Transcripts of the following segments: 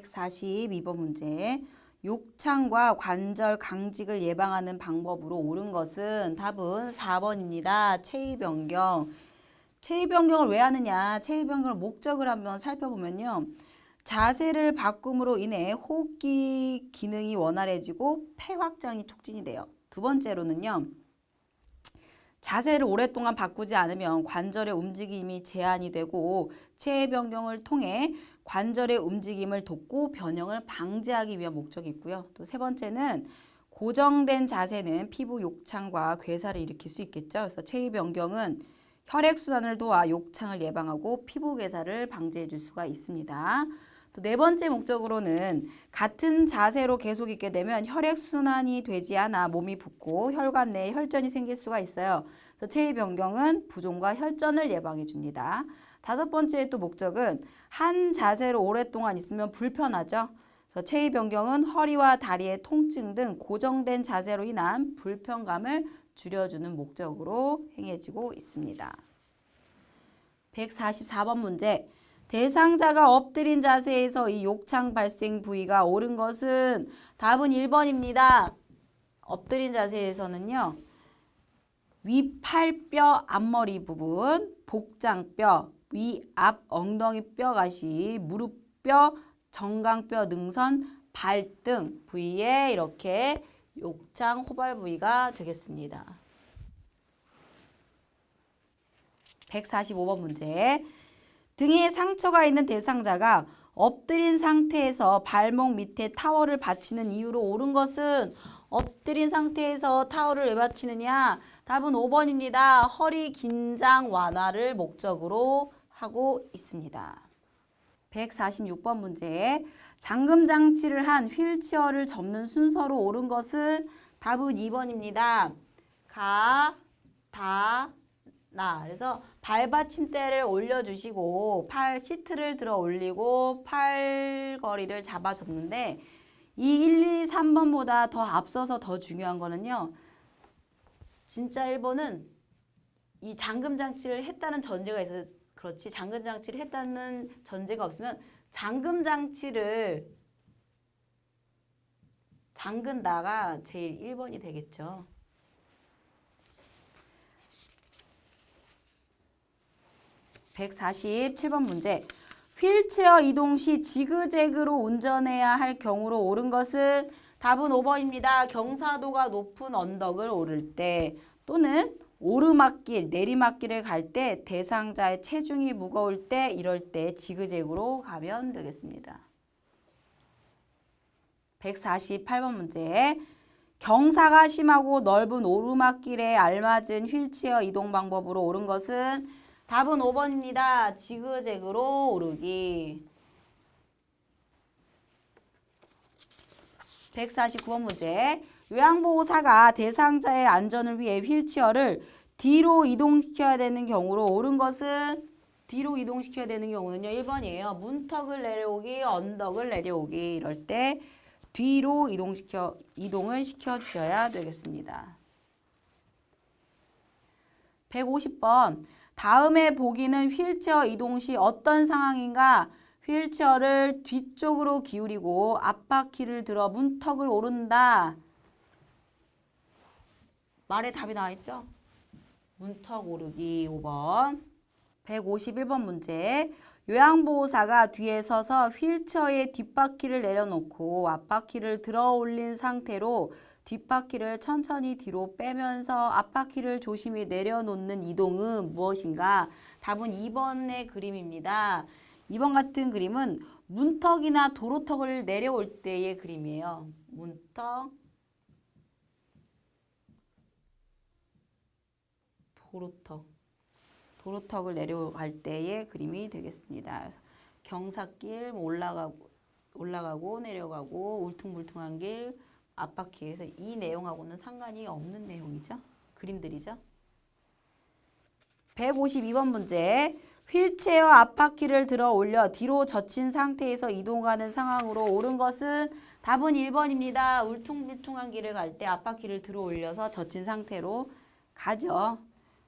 142번 문제. 욕창과 관절 강직을 예방하는 방법으로 옳은 것은 답은 4번입니다. 체위 변경. 체위 변경을 왜 하느냐? 체위 변경을 목적을 한번 살펴보면요. 자세를 바꿈으로 인해 호흡기 기능이 원활해지고 폐 확장이 촉진이 돼요. 두 번째로는요. 자세를 오랫동안 바꾸지 않으면 관절의 움직임이 제한이 되고 체위 변경을 통해 관절의 움직임을 돕고 변형을 방지하기 위한 목적이 있고요. 또 세 번째는 고정된 자세는 피부 욕창과 괴사를 일으킬 수 있겠죠. 그래서 체위 변경은 혈액순환을 도와 욕창을 예방하고 피부 괴사를 방지해 줄 수가 있습니다. 또 네 번째 목적으로는 같은 자세로 계속 있게 되면 혈액순환이 되지 않아 몸이 붓고 혈관 내에 혈전이 생길 수가 있어요. 그래서 체위 변경은 부종과 혈전을 예방해 줍니다. 다섯 번째 또 목적은 한 자세로 오랫동안 있으면 불편하죠. 그래서 체위 변경은 허리와 다리의 통증 등 고정된 자세로 인한 불편감을 줄여주는 목적으로 행해지고 있습니다. 144번 문제. 대상자가 엎드린 자세에서 이 욕창 발생 부위가 옳은 것은 답은 1번입니다. 엎드린 자세에서는요. 위팔뼈 앞머리 부분, 복장뼈, 위앞 엉덩이 뼈가시, 무릎뼈, 정강뼈 능선, 발등 부위에 이렇게 욕창 호발 부위가 되겠습니다. 145번 문제. 등에 상처가 있는 대상자가 엎드린 상태에서 발목 밑에 타월을 받치는 이유로 옳은 것은 엎드린 상태에서 타월을 왜 받치느냐? 답은 5번입니다. 허리 긴장 완화를 목적으로 하고 있습니다. 146번 문제. 잠금 장치를 한 휠체어를 접는 순서로 옳은 것은 답은 2번입니다. 가, 다, 나. 그래서 발받침대를 올려주시고 팔 시트를 들어 올리고 팔걸이를 잡아 접는데 이 1, 2, 3번보다 더 앞서서 더 중요한 거는요. 진짜 1번은 이 잠금 장치를 했다는 전제가 있어서 그렇지 잠금 장치를 했다는 전제가 없으면 잠금 장치를 잠근다가 제일 1번이 되겠죠. 147번 문제. 휠체어 이동 시 지그재그로 운전해야 할 경우로 옳은 것은 답은 5번입니다. 경사도가 높은 언덕을 오를 때 또는 오르막길, 내리막길을 갈 때 대상자의 체중이 무거울 때 이럴 때 지그재그로 가면 되겠습니다. 148번 문제. 경사가 심하고 넓은 오르막길에 알맞은 휠체어 이동 방법으로 옳은 것은 답은 5번입니다. 지그재그로 오르기. 149번 문제. 요양보호사가 대상자의 안전을 위해 휠체어를 뒤로 이동시켜야 되는 경우로 옳은 것은 뒤로 이동시켜야 되는 경우는요. 1번이에요. 문턱을 내려오기, 언덕을 내려오기 이럴 때 뒤로 이동을 시켜주셔야 되겠습니다. 150번. 다음에 보기는 휠체어 이동 시 어떤 상황인가? 휠체어를 뒤쪽으로 기울이고 앞바퀴를 들어 문턱을 오른다. 말에 답이 나와 있죠? 문턱 오르기 5번. 151번 문제. 요양보호사가 뒤에 서서 휠체어의 뒷바퀴를 내려놓고 앞바퀴를 들어 올린 상태로 뒷바퀴를 천천히 뒤로 빼면서 앞바퀴를 조심히 내려놓는 이동은 무엇인가? 답은 2번의 그림입니다. 2번 같은 그림은 문턱이나 도로턱을 내려올 때의 그림이에요. 문턱, 도로턱을 내려갈 때의 그림이 되겠습니다. 경사길 올라가고 내려가고 울퉁불퉁한 길 앞바퀴에서 이 내용하고는 상관이 없는 내용이죠. 그림들이죠. 152번 문제. 휠체어 앞바퀴를 들어 올려 뒤로 젖힌 상태에서 이동하는 상황으로 옳은 것은 답은 1번입니다. 울퉁불퉁한 길을 갈 때 앞바퀴를 들어 올려서 젖힌 상태로 가죠.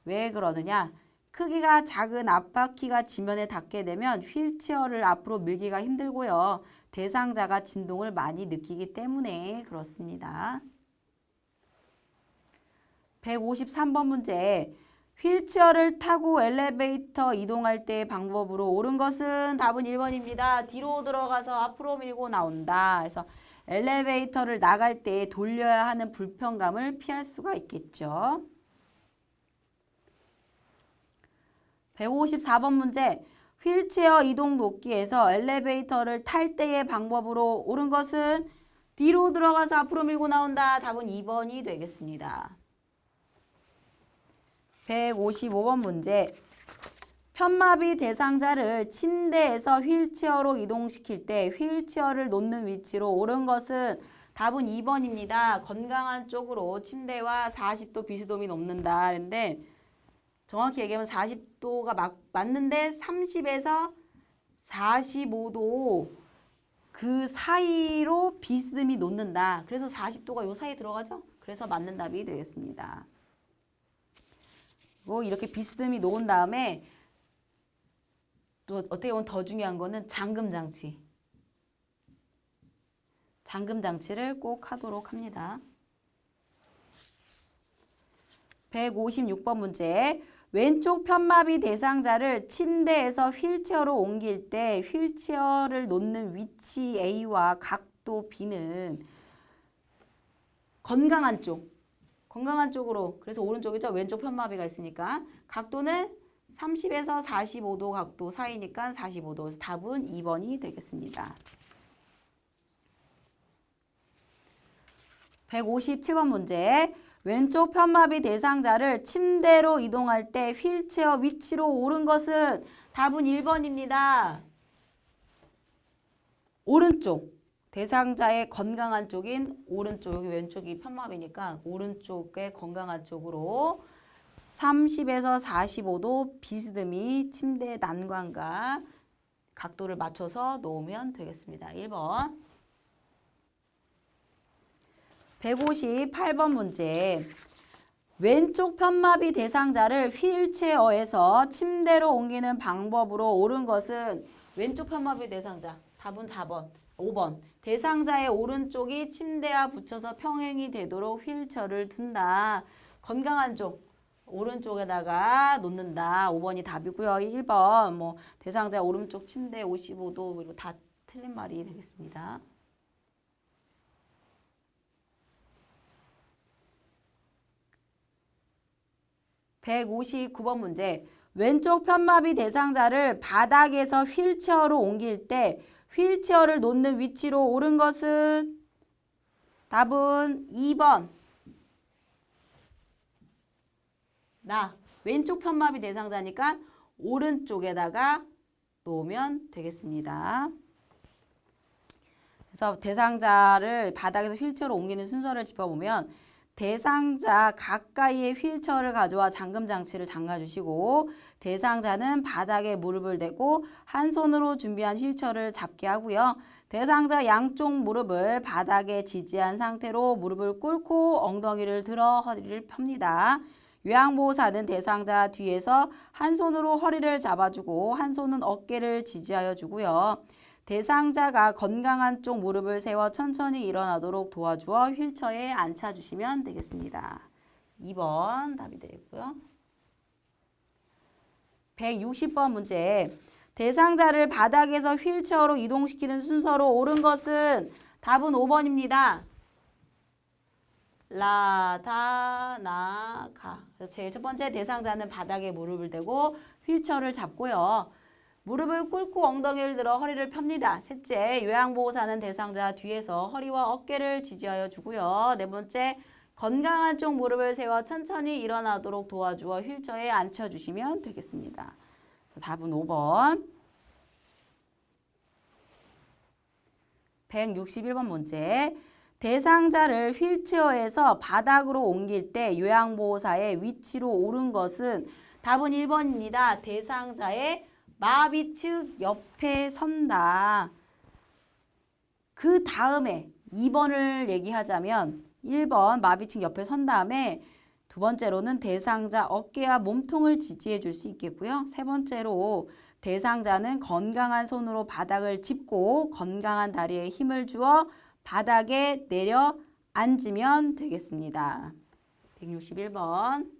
왜 그러느냐? 크기가 작은 앞바퀴가 지면에 닿게 되면 휠체어를 앞으로 밀기가 힘들고요. 대상자가 진동을 많이 느끼기 때문에 그렇습니다. 153번 문제. 휠체어를 타고 엘리베이터 이동할 때의 방법으로 옳은 것은 답은 1번입니다. 뒤로 들어가서 앞으로 밀고 나온다. 그래서 엘리베이터를 나갈 때 돌려야 하는 불편감을 피할 수가 있겠죠. 154번 문제. 휠체어 이동 돕기에서 엘리베이터를 탈 때의 방법으로 옳은 것은 뒤로 들어가서 앞으로 밀고 나온다. 답은 2번이 되겠습니다. 155번 문제. 편마비 대상자를 침대에서 휠체어로 이동시킬 때 휠체어를 놓는 위치로 옳은 것은 답은 2번입니다. 건강한 쪽으로 침대와 40도 비스듬히 놓는다. 그런데 정확히 얘기하면 40도가 맞는데 30에서 45도 그 사이로 비스듬히 놓는다. 그래서 40도가 요 사이에 들어가죠? 그래서 맞는 답이 되겠습니다. 이렇게 비스듬히 놓은 다음에 또 어떻게 보면 더 중요한 거는 잠금 장치. 잠금 장치를 꼭 하도록 합니다. 156번 문제. 왼쪽 편마비 대상자를 침대에서 휠체어로 옮길 때 휠체어를 놓는 위치 A와 각도 B는 건강한 쪽으로, 그래서 오른쪽이죠. 왼쪽 편마비가 있으니까 각도는 30에서 45도 각도 사이니까 45도. 그래서 답은 2번이 되겠습니다. 157번 문제. 왼쪽 편마비 대상자를 침대로 이동할 때 휠체어 위치로 옳은 것은 답은 1번입니다. 오른쪽. 대상자의 건강한 쪽인 오른쪽, 여기 왼쪽이 편마비니까 오른쪽의 건강한 쪽으로 30에서 45도 비스듬히 침대 난관과 각도를 맞춰서 놓으면 되겠습니다. 1번. 158번 문제. 왼쪽 편마비 대상자를 휠체어에서 침대로 옮기는 방법으로 옳은 것은 왼쪽 편마비 대상자. 답은 4번. 5번. 대상자의 오른쪽이 침대와 붙여서 평행이 되도록 휠체어를 둔다. 건강한 쪽. 오른쪽에다가 놓는다. 5번이 답이고요. 1번 대상자 오른쪽 침대 55도 그리고 다 틀린 말이 되겠습니다. 159번 문제. 왼쪽 편마비 대상자를 바닥에서 휠체어로 옮길 때 휠체어를 놓는 위치로 옳은 것은 답은 2번. 왼쪽 편마비 대상자니까 오른쪽에다가 놓으면 되겠습니다. 그래서 대상자를 바닥에서 휠체어로 옮기는 순서를 짚어보면 대상자 가까이에 휠체어를 가져와 잠금 장치를 잠가주시고 대상자는 바닥에 무릎을 대고 한 손으로 준비한 휠체어를 잡게 하고요. 대상자 양쪽 무릎을 바닥에 지지한 상태로 무릎을 꿇고 엉덩이를 들어 허리를 펴니다. 요양보호사는 대상자 뒤에서 한 손으로 허리를 잡아주고 한 손은 어깨를 지지하여 주고요. 대상자가 건강한 쪽 무릎을 세워 천천히 일어나도록 도와주어 휠체어에 앉혀주시면 되겠습니다. 2번 답이 되겠고요. 160번 문제. 대상자를 바닥에서 휠체어로 이동시키는 순서로 옳은 것은 답은 5번입니다. 라, 다, 나, 가. 제일 첫 번째 대상자는 바닥에 무릎을 대고 휠체어를 잡고요. 무릎을 꿇고 엉덩이를 들어 허리를 펴니다. 셋째, 요양보호사는 대상자 뒤에서 허리와 어깨를 지지하여 주고요. 네 번째, 건강한 쪽 무릎을 세워 천천히 일어나도록 도와주어 휠체어에 앉혀주시면 되겠습니다. 답은 5번. 161번 문제. 대상자를 휠체어에서 바닥으로 옮길 때 요양보호사의 위치로 옳은 것은 답은 1번입니다. 대상자의 마비 측 옆에 선다. 그 다음에 2번을 얘기하자면 1번 마비 측 옆에 선 다음에 두 번째로는 대상자 어깨와 몸통을 지지해 줄 수 있겠고요. 세 번째로 대상자는 건강한 손으로 바닥을 짚고 건강한 다리에 힘을 주어 바닥에 내려 앉으면 되겠습니다. 161번.